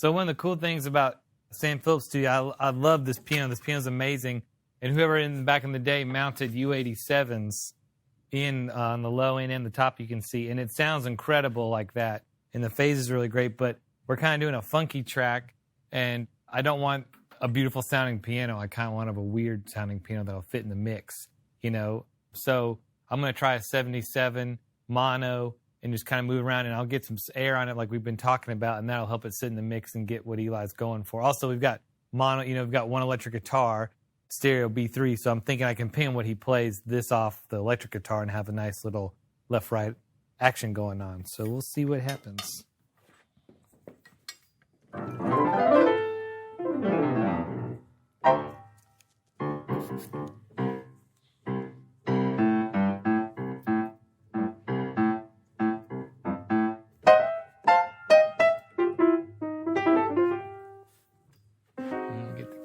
So one of the cool things about Sam Phillips Studio, I love this piano. This piano's amazing. And whoever back in the day mounted U87s on the low end and the top, you can see. And it sounds incredible like that. And the phase is really great. But we're kind of doing a funky track. And I don't want a beautiful sounding piano. I kind of want a weird sounding piano that'll fit in the mix, So I'm going to try a 77 mono and just kind of move around, and I'll get some air on it like we've been talking about, and that'll help it sit in the mix and get what Eli's going for. Also, we've got mono, we've got one electric guitar, stereo B3, so I'm thinking I can pin what he plays this off the electric guitar and have a nice little left-right action going on. So we'll see what happens.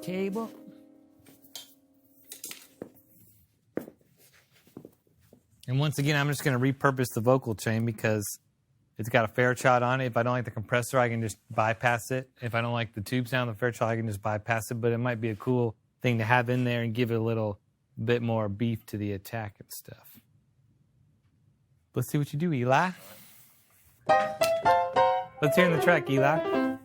Cable. And once again, I'm just going to repurpose the vocal chain because it's got a Fairchild on it. If I don't like the compressor, I can just bypass it. If I don't like the tube sound of the Fairchild, I can just bypass it. But it might be a cool thing to have in there and give it a little bit more beef to the attack and stuff. Let's see what you do, Eli. Let's hear the track, Eli.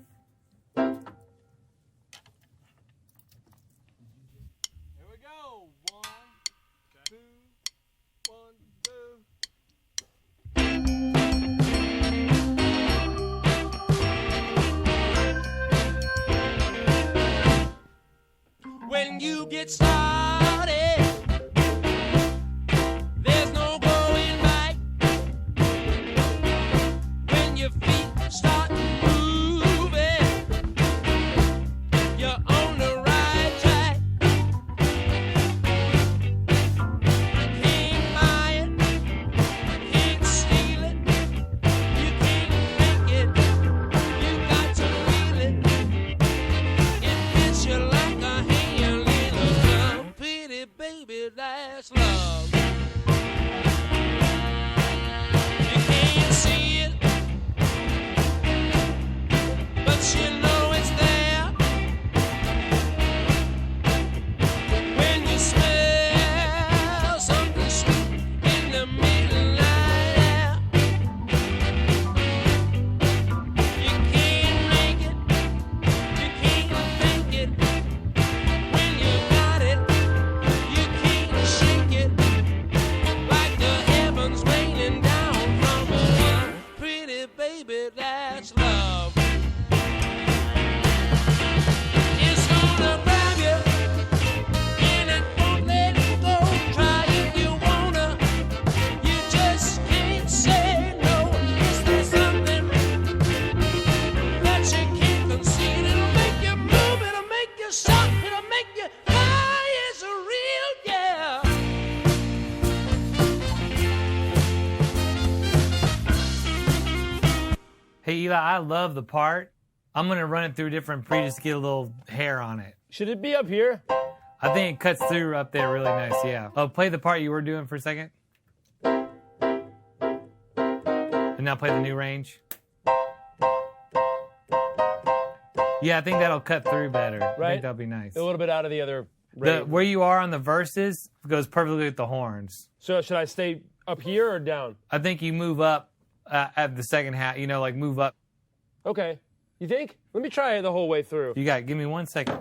When you get started, there's no going back. When your feet start moving, you're on the right track. Can't buy it, can't steal it, you can't make it, you got to feel it. It fits you like a hand in a glove. Pretty baby, that's love. You can't see it, but you know it's there. When you smell something sweet in the midnight air, you can't make it, you can't fake it. When you got it, you can't shake it. Like the heavens raining down from above. Pretty baby, that's love. It's gonna grab you, and it won't let it go. Try if you wanna, you just can't say no. Is there something that you can't concede? It'll make you move, it'll make you stop, it'll make you fly. It's a real, yeah. Hey, Eli, I love the part. I'm going to run it through different pre just to get a little hair on it. Should it be up here? I think it cuts through up there really nice, yeah. Oh, play the part you were doing for a second. And now play the new range. Yeah, I think that'll cut through better. I Right? think that'll be nice. A little bit out of the other range. Where you are on the verses goes perfectly with the horns. So should I stay up here or down? I think you move up at the second half, like move up. Okay. You think? Let me try it the whole way through. Give me 1 second.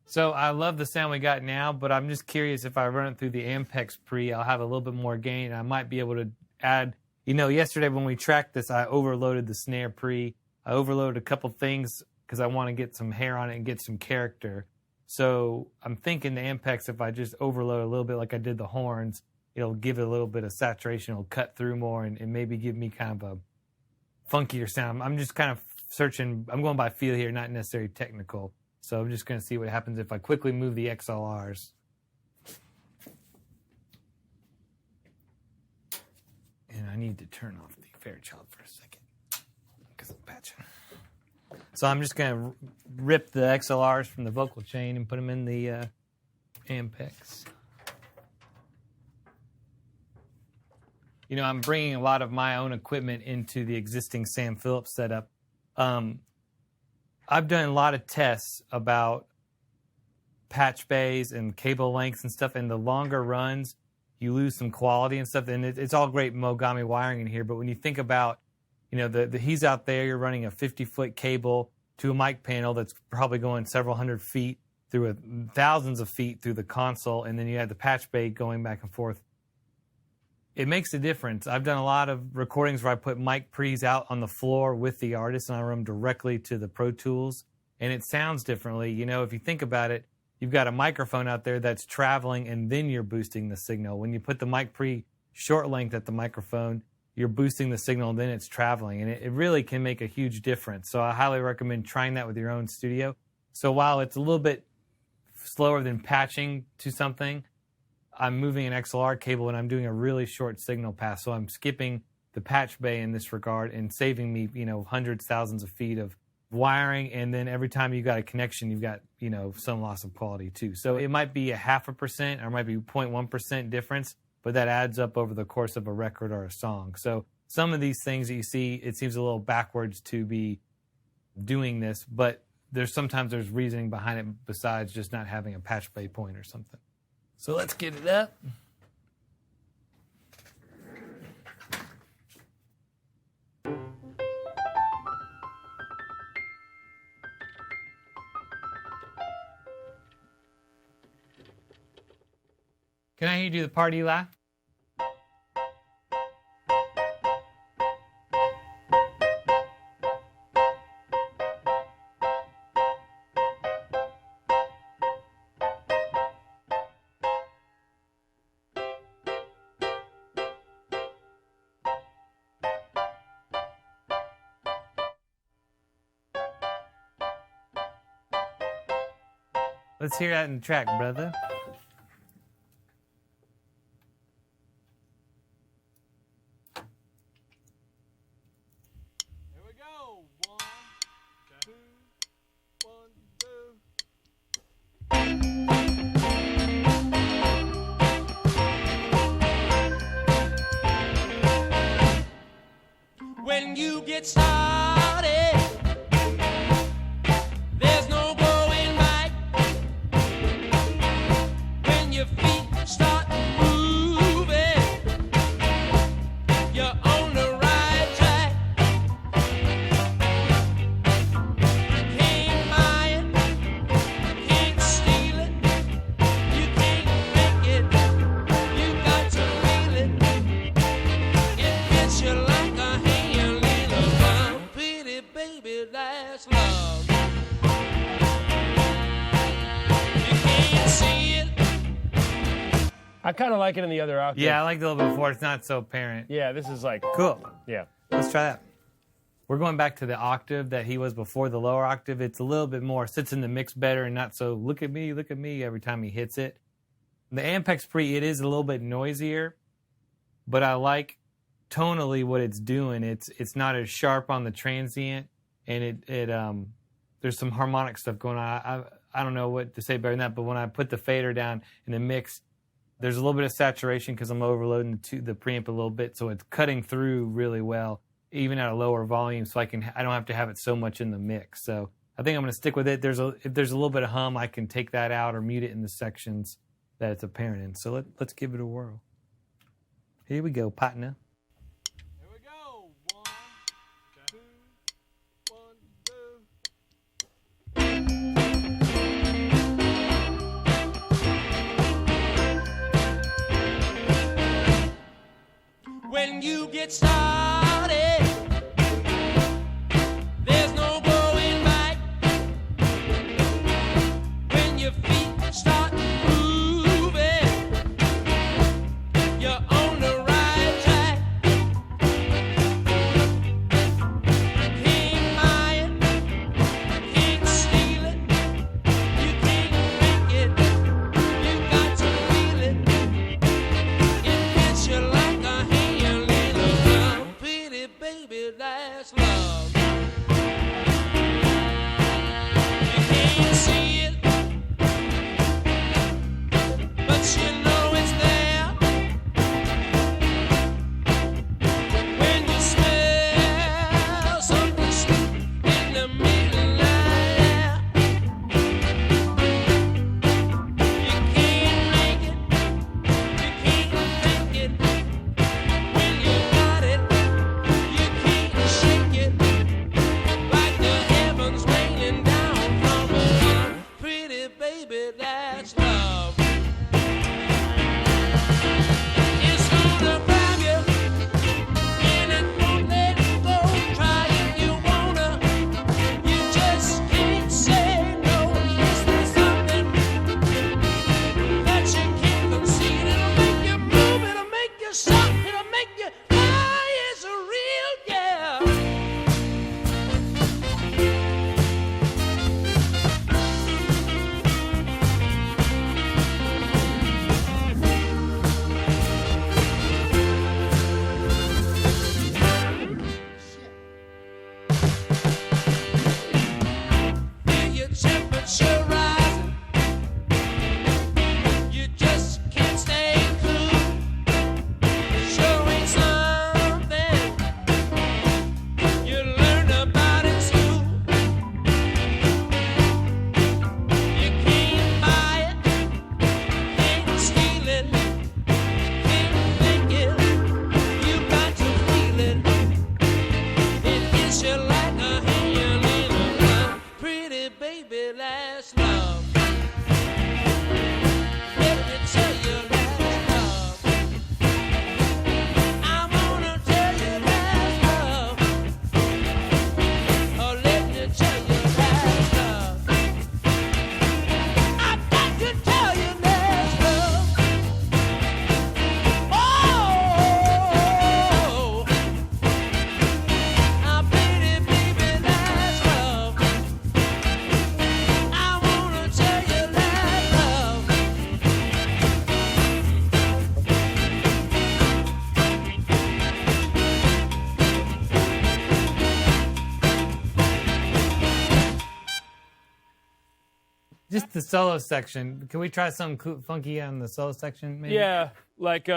So I love the sound we got now, but I'm just curious if I run it through the Ampex pre, I'll have a little bit more gain. I might be able to add, yesterday when we tracked this, I overloaded the snare pre. I overloaded a couple things because I want to get some hair on it and get some character. So I'm thinking the Ampex, if I just overload a little bit like I did the horns, it'll give it a little bit of saturation. It'll cut through more and maybe give me kind of a funkier sound. I'm just kind of searching. I'm going by feel here, not necessarily technical. So I'm just going to see what happens if I quickly move the XLRs. And I need to turn off the Fairchild for a second because I'm patching. So I'm just going to rip the XLRs from the vocal chain and put them in the Ampex. I'm bringing a lot of my own equipment into the existing Sam Phillips setup. I've done a lot of tests about patch bays and cable lengths and stuff, and the longer runs, you lose some quality and stuff. And it's all great Mogami wiring in here, but when you think about, he's out there, you're running a 50-foot cable to a mic panel that's probably going several hundred feet through thousands of feet through the console, and then you have the patch bay going back and forth. It makes a difference. I've done a lot of recordings where I put mic pre's out on the floor with the artist, and I run them directly to the Pro Tools, and it sounds differently. If you think about it, you've got a microphone out there that's traveling, and then you're boosting the signal. When you put the mic pre short length at the microphone, you're boosting the signal, and then it's traveling, and it really can make a huge difference. So I highly recommend trying that with your own studio. So while it's a little bit slower than patching to something, I'm moving an XLR cable and I'm doing a really short signal path. So I'm skipping the patch bay in this regard and saving me, hundreds, thousands of feet of wiring. And then every time you got a connection, you've got, some loss of quality too. So it might be 0.5% or it might be 0.1% difference, but that adds up over the course of a record or a song. So some of these things that you see, it seems a little backwards to be doing this, but sometimes there's reasoning behind it besides just not having a patch bay point or something. So let's get it up. Can I hear you do the party laugh? Let's hear that in the track, brother. Here we go. 1, 2, 1, 2. When you get started, there's no going back. When your feet start moving, you're on the right track. You can't buy it, you can't steal it, you can't fake it, you got to feel it. It fits you like a hand in a glove. Pretty baby, that's love. You can't see it. I kind of like it in the other octave. Yeah, I liked it a little bit before. It's not so apparent. Yeah, this is like, Cool. yeah. Let's try that. We're going back to the octave that he was before, the lower octave. It's a little bit more, sits in the mix better and not so look at me every time he hits it. The Ampex Pre, it is a little bit noisier, but I like tonally what it's doing. It's not as sharp on the transient, and there's some harmonic stuff going on. I don't know what to say better than that, but when I put the fader down in the mix, there's a little bit of saturation because I'm overloading the preamp a little bit, so it's cutting through really well, even at a lower volume, so I don't have to have it so much in the mix. So I think I'm going to stick with it. If there's a little bit of hum, I can take that out or mute it in the sections that it's apparent in. So let's give it a whirl. Here we go, partner. Here we go. 1, 2, 1, 2. When you get started, there's no going back. When your feet start moving, you're on the right track. You can't buy it, you can't steal it, you can't fake it, you got to feel it. It fits you like a hand in a glove. Pretty baby, that's love. You can't see it, baby, that's love. It's gonna grab you and it won't let go. Try if you wanna, you just can't say no. Is there something that you can't concede? It'll make you move, it'll make you stop, it'll make you fly. It's a real yeah. Feel your temperature rising. You just can't stay cool. Sure ain't something you learn about in school. You can't buy it, can't steal it, can't fake it. You got to feel it. It hits you like a hand in a glove. Pretty baby, that's love. Let me tell you that's love. I'm gonna tell you that's love. Oh, let me tell you that's love. I've got to tell you that's love. Oh, now pretty baby, that's love. I wanna tell you that's love. Just the solo section. Can we try something funky on the solo section? Maybe? Yeah, like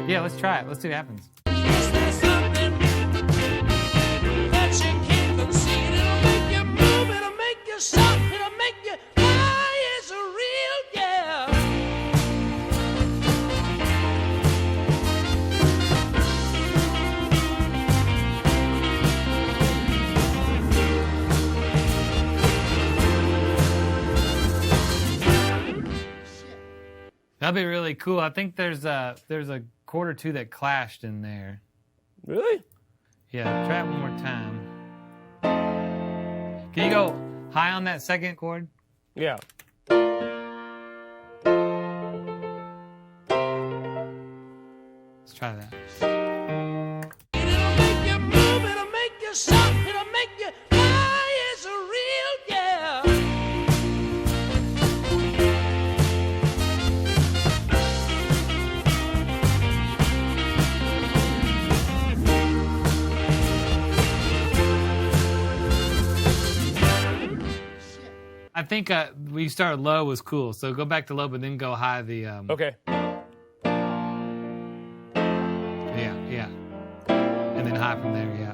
Yeah, let's try it. Let's see what happens. Is there something that you can't concede? It'll make you move, it'll make you stop, it'll make you fly. It's a real yeah. That'd be really cool. I think there's a chord or two that clashed in there. really? Yeah, try it one more time. Can you go high on that second chord? Yeah. Let's try that. It'll make you move, it'll make you stop, it'll make you fly. It's a real yeah. I think we started low was cool, so go back to low, but then go high. The Okay. yeah, and then high from there. Yeah.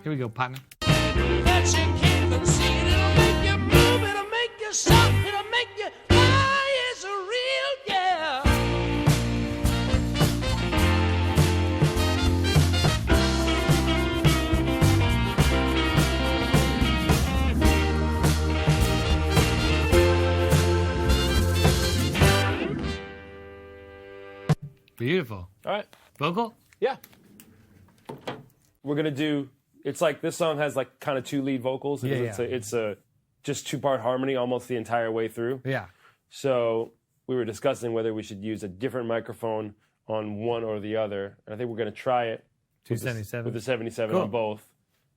Here we go, partner. That you can't concede. It'll make you move, it'll make you stop, it'll make you fly. It's a real yeah. Beautiful. All right. Vocal? Yeah. We're gonna do. It's like this song has like kind of two lead vocals. Yeah, It's a just 2-part harmony almost the entire way through. Yeah. So we were discussing whether we should use a different microphone on one or the other. And I think we're gonna try it with the 277. with the 77 Cool. on both.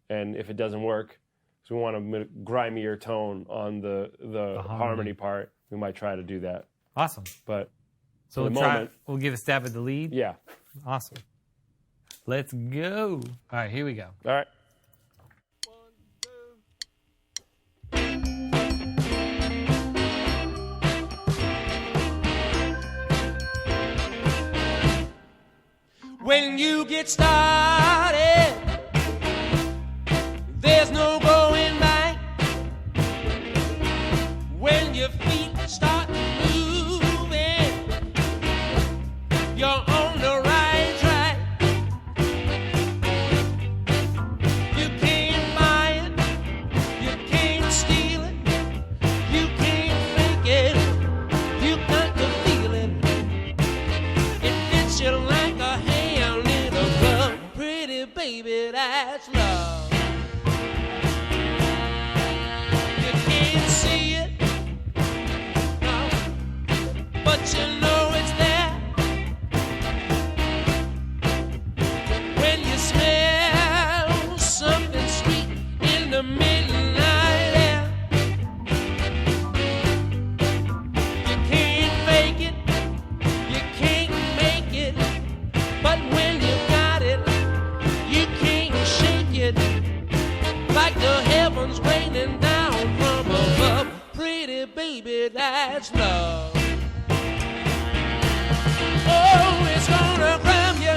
And if it doesn't work, so we want a grimier tone on the harmony part, we might try to do that. Awesome. But So For we'll the try. moment- We'll give a stab at the lead. yeah. Awesome. Let's go. All right, here we go. All right. When you get started, there's no going back. When your feet start to move, that's love. Oh, it's gonna grab you,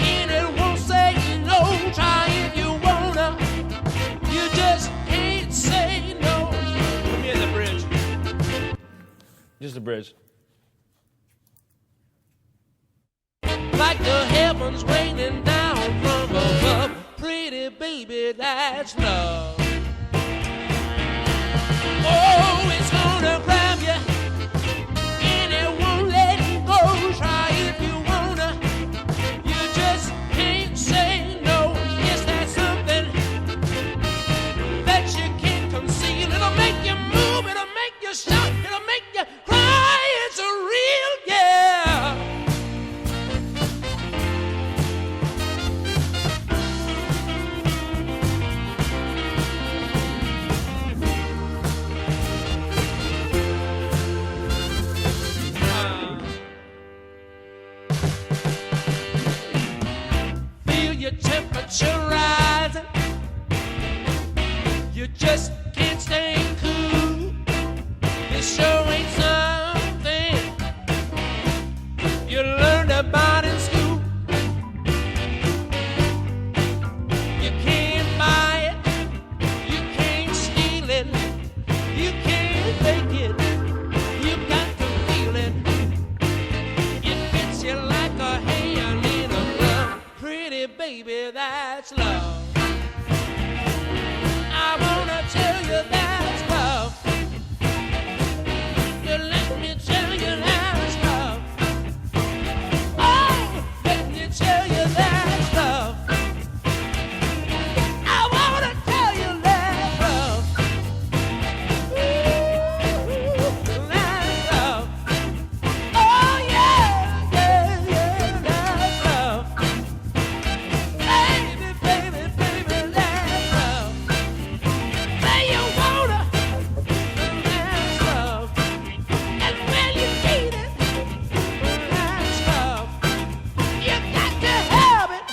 and it won't say no. Try if you wanna, you just can't say no. Put me in the bridge. Just a bridge. Like the heavens raining down from above. Pretty baby, that's love. Oh, it's gonna grab you, and it won't let go. Try if you wanna, you just can't say no. Is that something that you can't conceal? It'll make you move, it'll make you shout, it'll make you cry. It's a real, yeah. Feel your temperature rising. You just can't stay cool. This sure ain't something you learned about in school. You can't buy it, you can't steal it, you can't fake it. You got to feel it. It fits you like a hand in a glove. Pretty baby, that's love. I wanna tell you that's love. You let me tell you that's love. Oh, let me tell you that's love. I wanna tell you that's love. Ooh, that's love. Oh yeah, yeah, yeah, that's love. Baby, baby, baby, that's love. Say you wanna, that's love. And when you need it, that's love. You got to have it.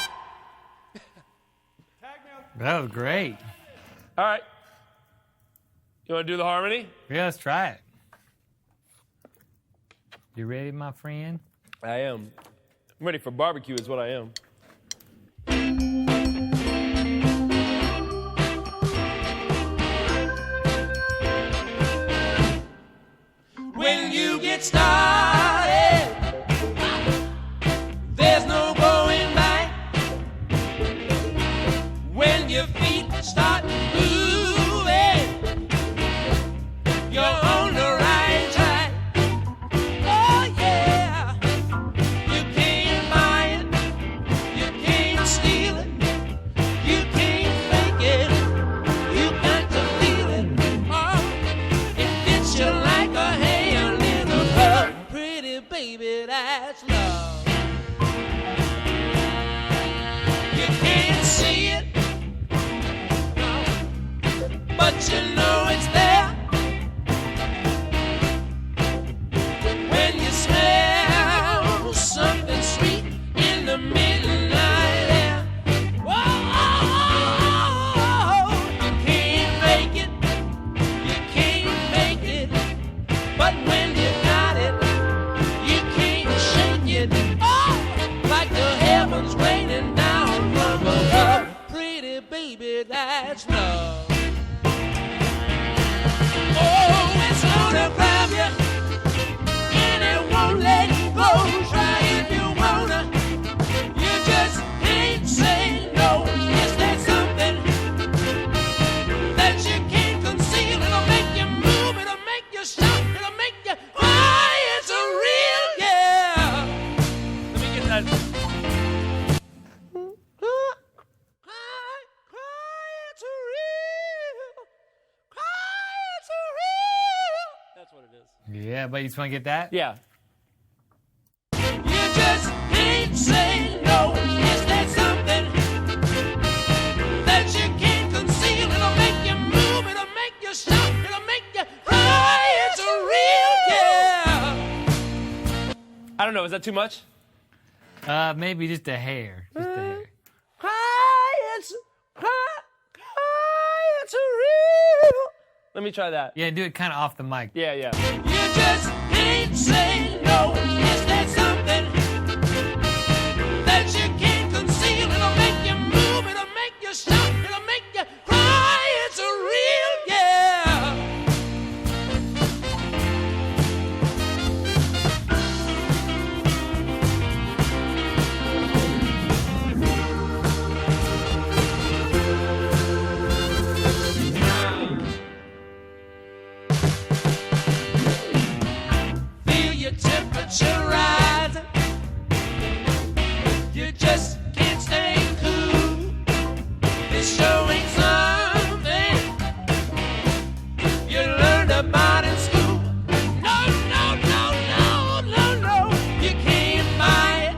That was great. All right. You want to do the harmony? Yeah, let's try it. You ready, my friend? I am. I'm ready for barbecue is what I am. When you get started, there's no going back. When your feet start moving, you're on the right track. Oh yeah, you can't buy it, you can't steal it, you can't fake it. You got to feel it. Oh, it fits you like a hand in a glove. Pretty baby, that's love. You can't see it, no, but you know it's there. When you smell something sweet in the midnight air. Whoa, you can't make it, you can't make it, but when you got it, you can't shake it. Oh, like the heavens raining down from above. Pretty baby, that's love. Oh, it's gonna grab you, and it won't let go. Try if you wanna, you just can't say no. Is there something that you can't conceal? It'll make you move, it'll make you shout, it'll make you cry. It's a real, yeah. Let me get that. Cry, cry, it's a real. Cry, it's a real. That's what it is. Yeah, but you just want to get that? Yeah. You just can't say no. Is there something that you can't conceal? It'll make you move, it'll make you shout, it'll make you cry. It's a real, yeah. I don't know. Is that too much? Maybe just a hair. Just a hair. Cry, it's a real. Let me try that. Yeah, do it kind of off the mic. Yeah, yeah. You just can't say no. Is there something that you can't conceal? It'll make you move, it'll make you shout, it'll make you cry. It's a real yeah. Feel your temperature rising. You just can't stay cool. It's showing something you learned about in school. No, no, no, no, no, no. You can't buy it.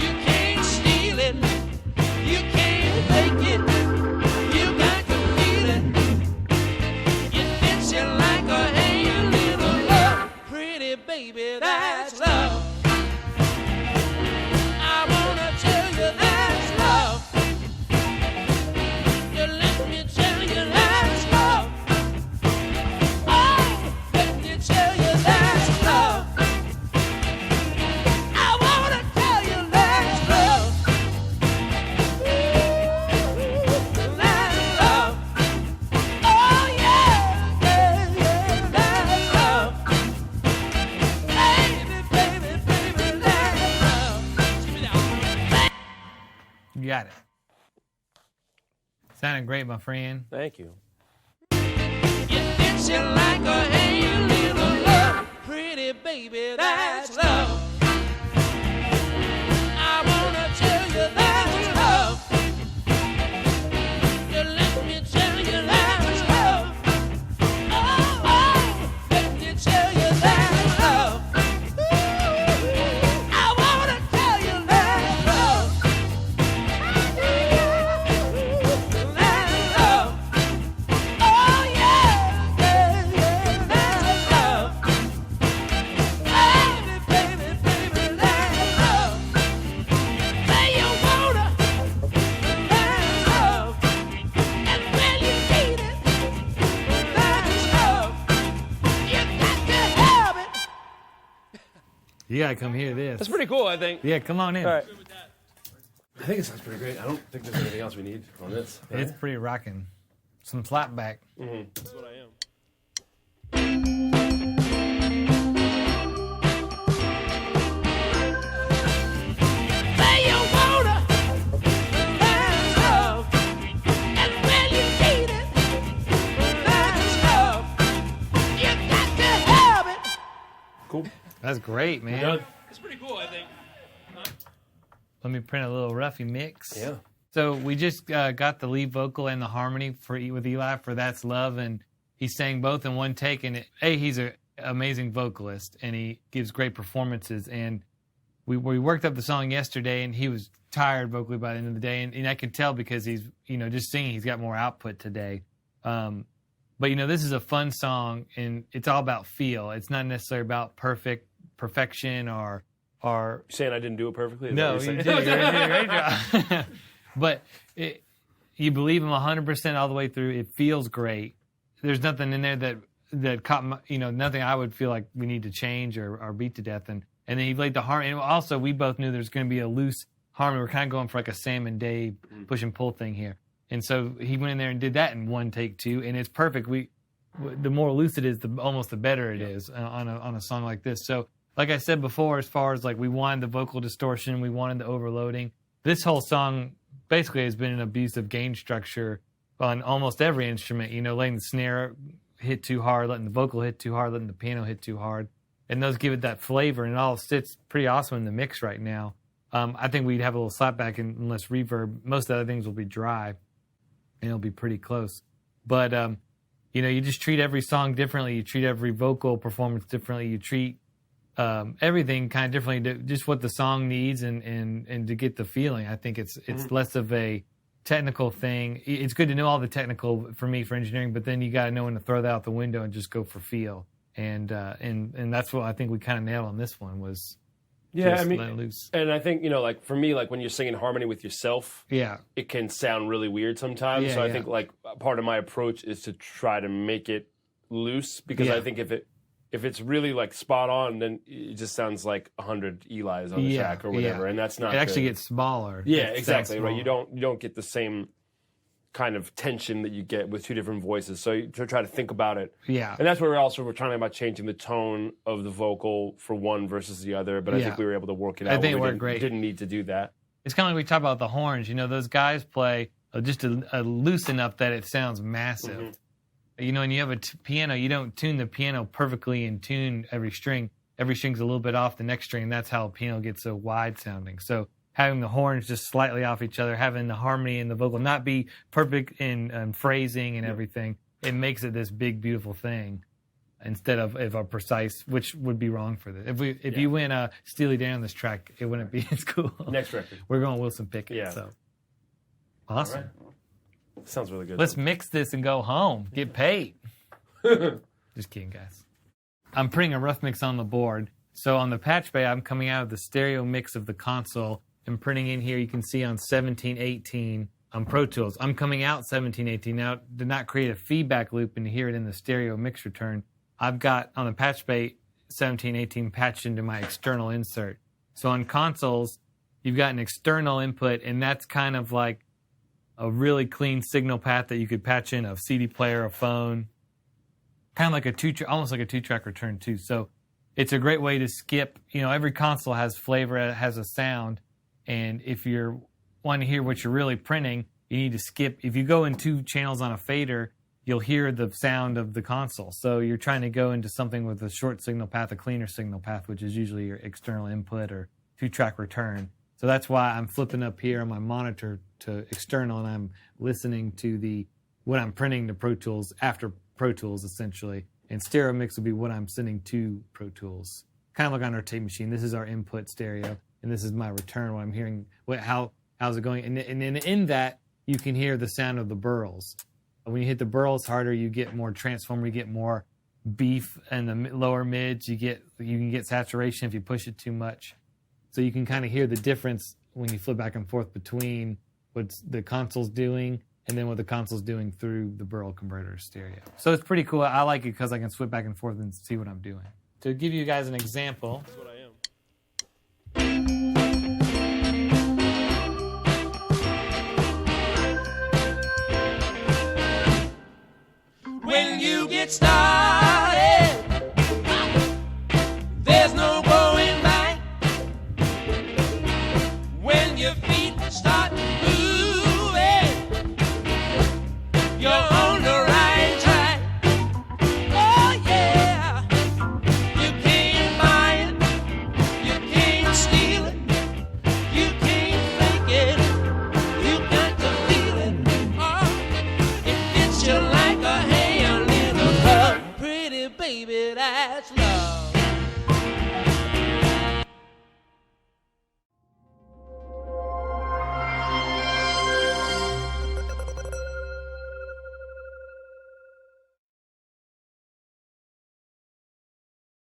You can't steal it. You can't fake it. You got to feel it. It fits you like a hand, little love. Pretty baby, that's love. I wanna tell you that's love. You let me tell you that's love. Oh, let me tell you that's love. I wanna tell you that's love. That's love. Oh yeah, yeah, yeah, that's love. Baby, baby, baby, that's love. Give me that. You got it. Sounded great, my friend. Thank you. It fits you like a hand, little love. Pretty baby, that's love. I wanna tell you that's love. You let me tell you that's love. Oh, oh, let me tell you that's love. I wanna tell you that's love. That's love. Oh yeah, yeah, yeah, that's love. Baby, baby, baby, that's love. Say you wanna, that's love. And when you need it, that's love. You got to have it. You gotta come hear this. That's pretty cool, I think. Yeah, come on in. All right. I think it sounds pretty great. I don't think there's anything else we need on this. It's pretty rocking. Some slapback. That's what I am. Say you wanna, that's love. And when you need it, that's love. You got to have it. Cool. That's great, man. Done. It's pretty cool, I think. Let me print a little Ruffy mix. Yeah. So we just got the lead vocal and the harmony with Eli for That's Love, and he sang both in one take. And he's an amazing vocalist, and he gives great performances. And we worked up the song yesterday, and he was tired vocally by the end of the day, and I could tell because he's just singing. He's got more output today. But this is a fun song, and it's all about feel. It's not necessarily about perfection or You're saying I didn't do it perfectly? Is no, that what you you're did saying? a great job. But you believe him 100% all the way through. It feels great. There's nothing in there that caught my, nothing I would feel like we need to change or beat to death. And then he played the harmony. And also, we both knew there's going to be a loose harmony. We're kind of going for like a Sam and Dave push and pull thing here. And so he went in there and did that in one take too, and it's perfect. The more loose it is, almost the better it is on a song like this. So, like I said before, as far as like we wanted the vocal distortion, we wanted the overloading. This whole song basically has been an abuse of gain structure on almost every instrument. Letting the snare hit too hard, letting the vocal hit too hard, letting the piano hit too hard, and those give it that flavor, and it all sits pretty awesome in the mix right now. I think we'd have a little slapback and less reverb. Most of the other things will be dry, and it'll be pretty close. But you just treat every song differently. You treat every vocal performance differently. You treat everything kind of differently, just what the song needs and to get the feeling. I think it's less of a technical thing. It's good to know all the technical for me for engineering, but then you got to know when to throw that out the window and just go for feel. And that's what I think we kind of nailed on this one was just let it loose. And I think like for me, like when you're singing harmony with yourself, Yeah, it can sound really weird sometimes. Yeah, so I yeah. think like part of my approach is to try to make it loose because Yeah. I think if if it's really like spot on, then it just sounds like 100 Eli's on the track or whatever, and that's not. It actually good. gets smaller. Yeah, It exactly. sounds Right. You smaller. don't get the same kind of tension that you get with two different voices. So you try to think about it. Yeah. And that's where we're trying about changing the tone of the vocal for one versus the other. But I think we were able to work it out. I think it where we worked great. Didn't need to do that. It's kind of like we talk about the horns. You know, those guys play just a loose enough that it sounds massive. Mm-hmm. You know, when you have a piano, you don't tune the piano perfectly and tune every string. Every string's a little bit off the next string. That's how a piano gets so wide sounding. So having the horns just slightly off each other, having the harmony in the vocal not be perfect in phrasing and everything, it makes it this big, beautiful thing instead of a precise, which would be wrong for this. If you went Steely Dan on this track, it wouldn't be as cool. Next record. We're going Wilson Pickett. Yeah. So awesome. All right. Sounds really good. Let's mix this and go home. Get paid. Just kidding, guys. I'm putting a rough mix on the board. So on the patch bay, I'm coming out of the stereo mix of the console and printing in here. You can see on 1718 on Pro Tools. I'm coming out 1718. Now, to not create a feedback loop and hear it in the stereo mix return, I've got on the patch bay 1718 patched into my external insert. So on consoles, you've got an external input, and that's kind of like a really clean signal path that you could patch in a CD player, a phone, kind of like almost like a two-track return too. So it's a great way to skip. You know, every console has flavor, it has a sound, and if you want to hear what you're really printing, you need to skip. If you go in two channels on a fader, you'll hear the sound of the console. So you're trying to go into something with a short signal path, a cleaner signal path, which is usually your external input or two-track return. So that's why I'm flipping up here on my monitor to external, and I'm listening to what I'm printing to Pro Tools after Pro Tools, essentially. And stereo mix will be what I'm sending to Pro Tools. Kind of like on our tape machine. This is our input stereo, and this is my return, what I'm hearing, how's it going. And then in that, you can hear the sound of the burls. When you hit the burls harder, you get more transformer, you get more beef in the lower mids, you can get saturation if you push it too much. So you can kind of hear the difference when you flip back and forth between what the console's doing and then what the console's doing through the Burl converter stereo. So it's pretty cool. I like it because I can flip back and forth and see what I'm doing. To give you guys an example. That's what I am. When you get started.